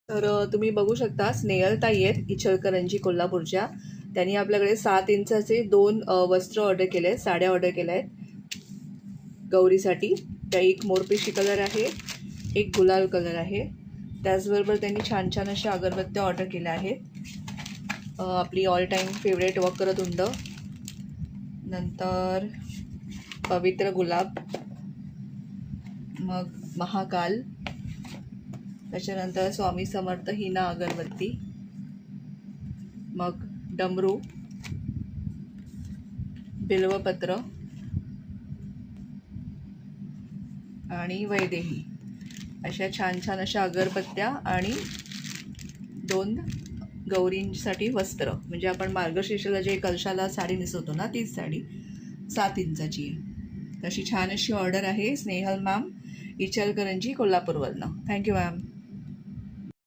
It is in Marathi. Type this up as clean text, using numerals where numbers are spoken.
तर तुम्ही बघू शकता स्नेहल ताई आहेत इचलकरंजी कोल्हापूरच्या. त्यांनी आपल्याकडे 7 इंचाचे 2 वस्त्र ऑर्डर केले आहेत, साड्या ऑर्डर केल्या आहेत गौरीसाठी. त्या एक मोरपिशी कलर आहे, एक गुलाल कलर आहे. त्याचबरोबर त्यांनी छान छान अशा अगरबत्त्या ऑर्डर केल्या आहेत. आपली ऑल टाईम फेवरेट वक्रतुंड, नंतर पवित्र गुलाब, मग महाकाल, त्याच्यानंतर स्वामी समर्थ हिना अगरबत्ती, मग डमरू, बिल्वपत्र आणि वैदेही अशा छान छान अशा अगरबत्त्या आणि 2 गौरींसाठी वस्त्र, म्हणजे आपण मार्गशीर्षाला जे कलशाला साडी नेसवतो ना तीच साडी 7 इंचाची आहे. तशी छान अशी ऑर्डर आहे स्नेहल मॅम इचलकरंजी कोल्हापूरवरनं. Thank you ma'am.